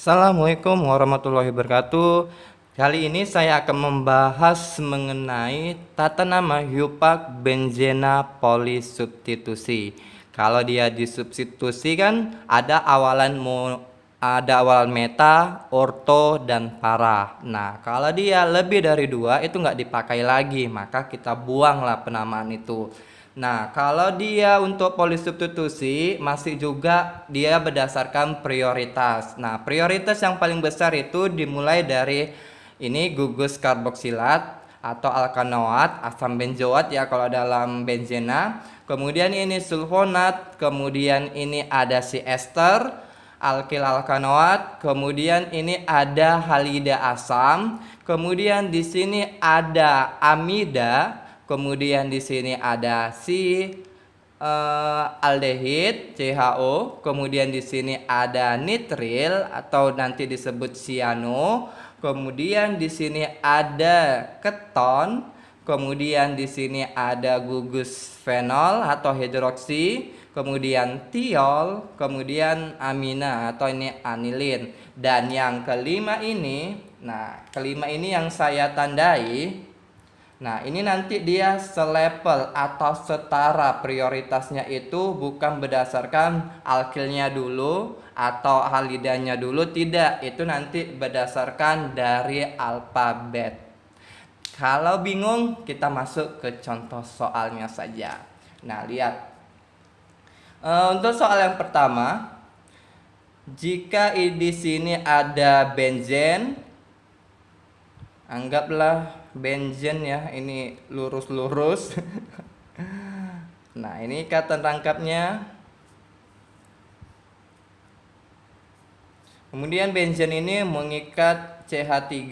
Assalamualaikum warahmatullahi wabarakatuh. Kali ini saya akan membahas mengenai tata nama hypak benzena polisubstitusi. Kalau dia disubstitusi kan ada awalan meta, orto, dan para. Nah, kalau dia lebih dari dua itu nggak dipakai lagi, maka kita buanglah penamaan itu. Nah, kalau dia untuk polisubstitusi masih juga dia berdasarkan prioritas. Nah, prioritas yang paling besar itu dimulai dari ini gugus karboksilat atau alkanoat, asam benzoat ya kalau dalam benzena. Kemudian ini sulfonat, kemudian ini ada si ester, alkil alkanoat, kemudian ini ada halida asam, kemudian di sini ada amida. Kemudian di sini ada si aldehid CHO, kemudian di sini ada nitril atau nanti disebut siano, kemudian di sini ada keton, kemudian di sini ada gugus fenol atau hidroksi, kemudian tiol, kemudian amina atau ini anilin. Dan yang kelima ini, kelima ini yang saya tandai. Nah, ini nanti dia selevel atau setara prioritasnya itu bukan berdasarkan alkilnya dulu atau halidanya dulu, tidak. Itu nanti berdasarkan dari alfabet. Kalau bingung, kita masuk ke contoh soalnya saja. Nah, lihat. Untuk soal yang pertama, jika di sini ada benzen, anggaplah benzen ya, ini lurus-lurus. Nah, ini ikatan rangkapnya. Kemudian benzen ini mengikat CH3.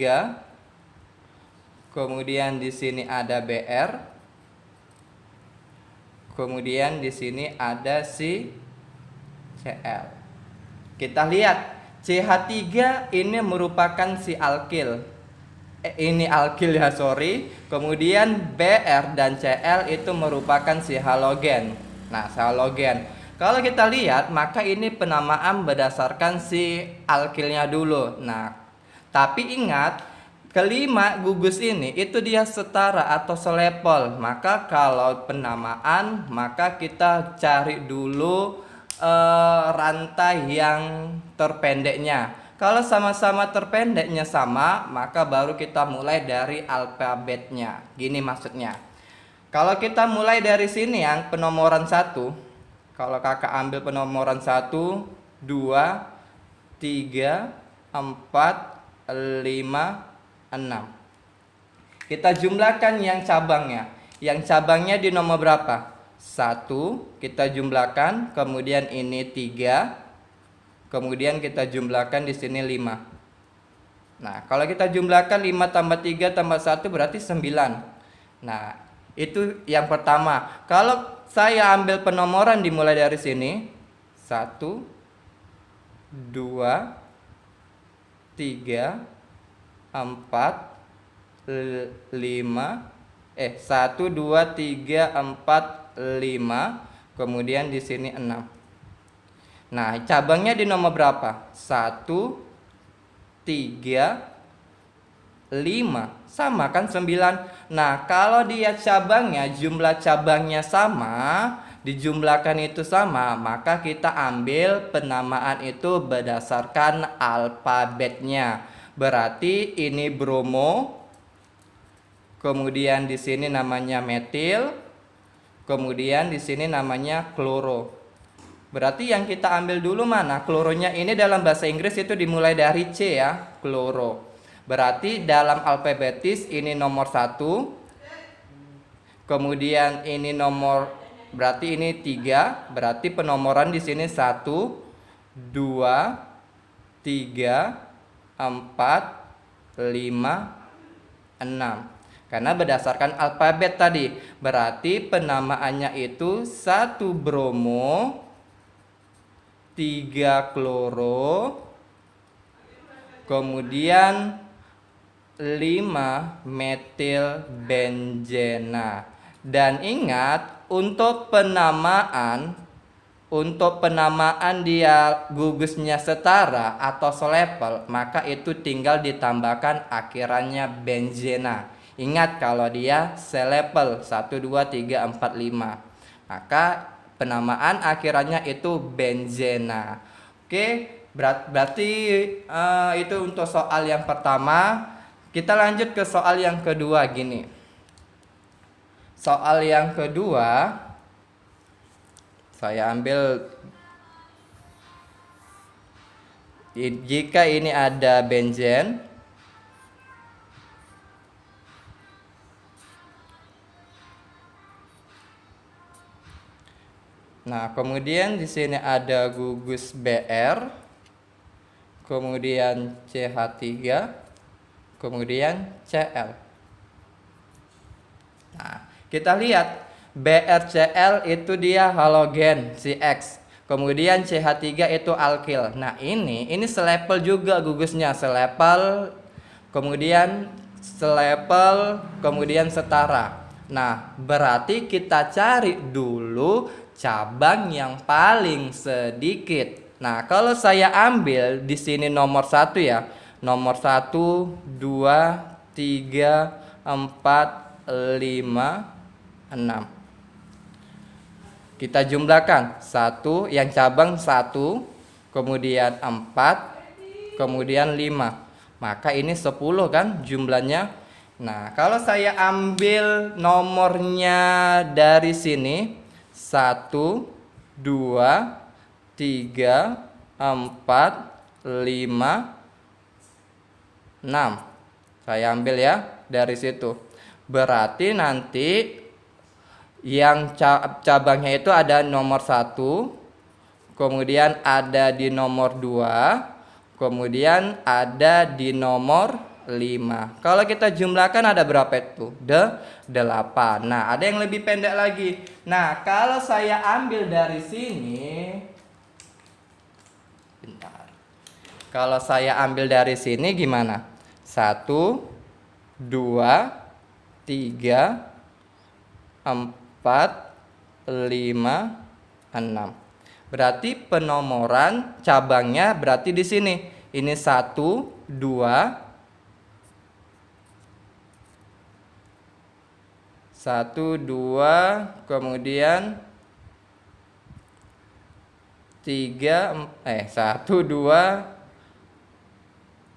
Kemudian di sini ada Br. Kemudian di sini ada si Cl. Kita lihat CH3 ini merupakan si alkil. Ini alkil ya, sorry. Kemudian Br dan Cl itu merupakan si halogen. Nah, si halogen. Kalau kita lihat, maka ini penamaan berdasarkan si alkilnya dulu. Nah, tapi ingat, kelima gugus ini itu dia setara atau selevel. Maka kalau penamaan, maka kita cari dulu rantai yang terpendeknya. Kalau sama-sama terpendeknya sama, maka baru kita mulai dari alfabetnya. Gini maksudnya. Kalau kita mulai dari sini yang penomoran 1, kalau kakak ambil penomoran 1, 2, 3, 4, 5, 6. Kita jumlahkan yang cabangnya. Yang cabangnya di nomor berapa? 1, kita jumlahkan, kemudian ini 3. Kemudian kita jumlahkan di sini 5. Nah, kalau kita jumlahkan 5 tambah 3 tambah 1 berarti 9. Nah, itu yang pertama. Kalau saya ambil penomoran dimulai dari sini, 1, 2, 3, 4, 5. 1, 2, 3, 4, 5. Kemudian di sini 6. Nah, cabangnya di nomor berapa? 1, 3, 5. Sama kan 9. Nah, kalau dia cabangnya, jumlah cabangnya sama, dijumlahkan itu sama, maka kita ambil penamaan itu berdasarkan alfabetnya. Berarti ini bromo, kemudian di sini namanya metil, kemudian di sini namanya kloro. Berarti yang kita ambil dulu mana? Kloronya ini dalam bahasa Inggris itu dimulai dari C ya, kloro. Berarti dalam alfabetis ini nomor 1. Kemudian ini nomor, berarti ini 3. Berarti penomoran di sini 1, 2, 3, 4, 5, 6. Karena berdasarkan alfabet tadi. Berarti penamaannya itu 1 bromo, 3 kloro, kemudian 5 metil benzena. Dan ingat, untuk untuk penamaan dia gugusnya setara atau selepel, maka itu tinggal ditambahkan akhirannya benzena. Ingat kalau dia selepel 1, 2, 3, 4, 5, maka penamaan akhirannya itu benzena. Oke, berarti itu untuk soal yang pertama. Kita lanjut ke soal yang kedua gini. Soal yang kedua, saya ambil, jika ini ada benzen, nah kemudian di sini ada gugus Br, kemudian CH3, kemudian Cl. Nah, kita lihat BrCl itu dia halogen CX. Kemudian CH3 itu alkil. Nah, ini selepel juga gugusnya, selepel, kemudian selepel, kemudian setara. Nah, berarti kita cari dulu cabang yang paling sedikit. Nah, kalau saya ambil di sini nomor 1 ya. Nomor 1, 2, 3, 4, 5, 6. Kita jumlahkan 1, yang cabang 1, kemudian 4, kemudian 5. Maka ini 10 kan jumlahnya. Nah, kalau saya ambil nomornya dari sini 1, 2, 3, 4, 5, 6. Saya ambil ya dari situ. Berarti nanti yang cabangnya itu ada nomor 1, kemudian ada di nomor 2, kemudian ada di nomor 5. Kalau kita jumlahkan ada berapa itu? 8. Nah, ada yang lebih pendek lagi. Nah, kalau saya ambil dari sini, bentar. Kalau saya ambil dari sini gimana? 1, 2, 3, 4, 5, 6. Berarti penomoran cabangnya berarti di sini. Ini 1, 2, 1, 2, kemudian 3, 1, 2,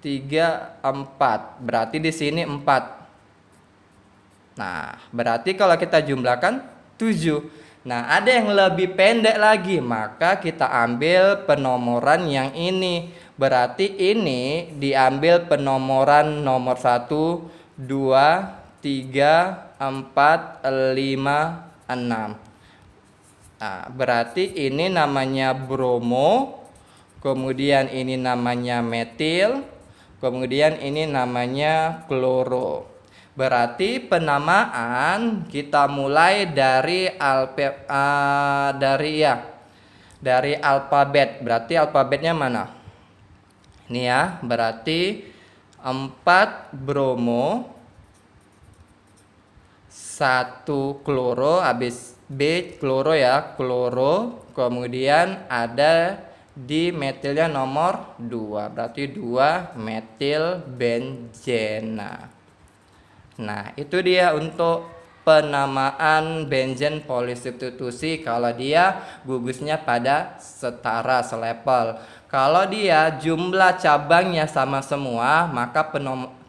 3, 4. Berarti di sini 4. Nah, berarti kalau kita jumlahkan 7. Nah, ada yang lebih pendek lagi, maka kita ambil penomoran yang ini. Berarti ini diambil penomoran nomor 1, 2, 3, 4, 5, 6. Nah, berarti ini namanya bromo, kemudian ini namanya metil, kemudian ini namanya kloro. Berarti penamaan kita mulai dari dari alfabet. Berarti alfabetnya mana? Ini ya, berarti 4 bromo, 1 kloro, habis B kloro ya, kloro, kemudian ada di metilnya nomor 2, berarti 2 metil benzena. Nah, itu dia untuk penamaan benzen polisubstitusi kalau dia gugusnya pada setara selepel. Kalau dia jumlah cabangnya sama semua, maka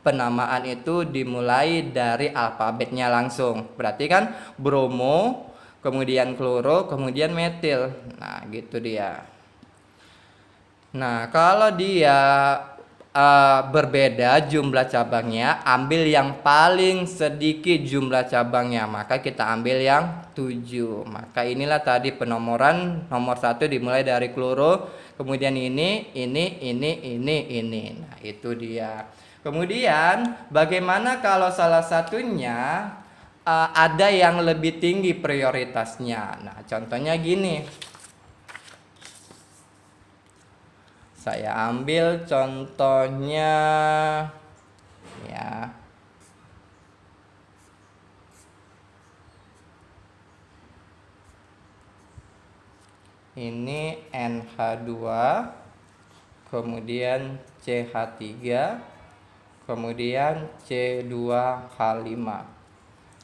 penamaan itu dimulai dari alfabetnya langsung. Berarti kan bromo, kemudian kloro, kemudian metil. Nah, gitu dia. Nah, kalau dia berbeda jumlah cabangnya, ambil yang paling sedikit jumlah cabangnya, maka kita ambil yang 7. Maka inilah tadi penomoran nomor 1 dimulai dari kloro, kemudian ini. Nah, itu dia. Kemudian bagaimana kalau salah satunya ada yang lebih tinggi prioritasnya? Nah, contohnya gini. Saya ambil contohnya ya. ini NH2, kemudian CH3, kemudian C2H5.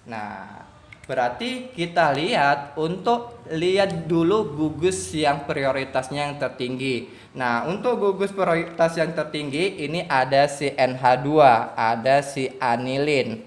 Nah, berarti kita lihat dulu gugus yang prioritasnya yang tertinggi. Nah, untuk gugus prioritas yang tertinggi ini ada si NH2, ada si anilin.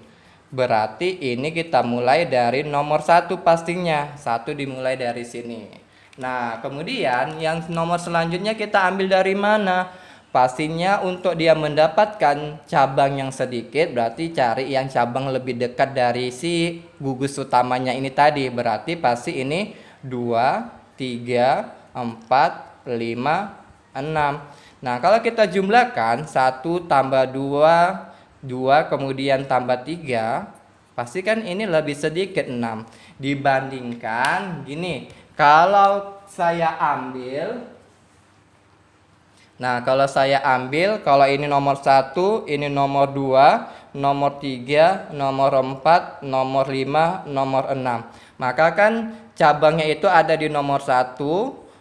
Berarti ini kita mulai dari nomor 1 pastinya. 1 dimulai dari sini. Nah, kemudian yang nomor selanjutnya kita ambil dari mana? Pastinya untuk dia mendapatkan cabang yang sedikit, berarti cari yang cabang lebih dekat dari si gugus utamanya ini tadi. Berarti pasti ini 2, 3, 4, 5, 6. Nah, kalau kita jumlahkan 1 tambah 2, 2 kemudian tambah 3, pasti kan ini lebih sedikit 6. Dibandingkan gini, kalau saya ambil, nah, kalau saya ambil, kalau ini nomor 1, ini nomor 2, nomor 3, nomor 4, nomor 5, nomor 6. Maka kan cabangnya itu ada di nomor 1,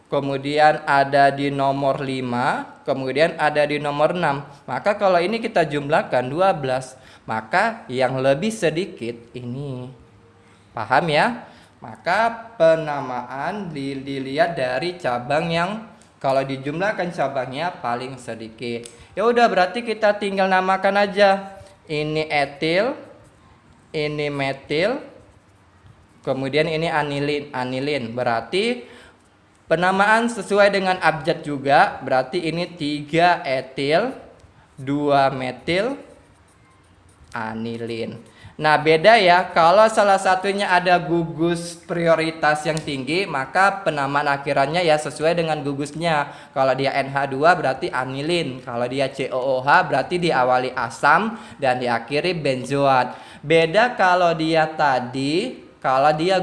kemudian ada di nomor 5, kemudian ada di nomor 6. Maka kalau ini kita jumlahkan 12, maka yang lebih sedikit ini. Paham ya? Maka penamaan dilihat dari cabang yang kalau dijumlahkan cabangnya paling sedikit. Ya udah, berarti kita tinggal namakan aja. Ini etil, ini metil, kemudian ini anilin. Berarti penamaan sesuai dengan abjad juga. Berarti ini 3 etil, 2 metil, anilin. Nah, beda ya, kalau salah satunya ada gugus prioritas yang tinggi, maka penamaan akhirannya ya sesuai dengan gugusnya. Kalau dia NH2 berarti anilin, kalau dia COOH berarti diawali asam dan diakhiri benzoat. Beda kalau dia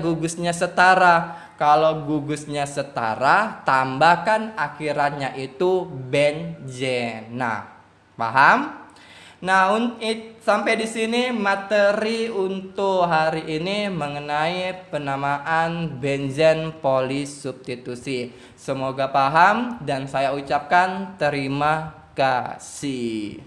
gugusnya setara. Kalau gugusnya setara, tambahkan akhirannya itu benzen. Nah, paham? Nah, sampai di sini materi untuk hari ini mengenai penamaan benzen polisubstitusi. Semoga paham dan saya ucapkan terima kasih.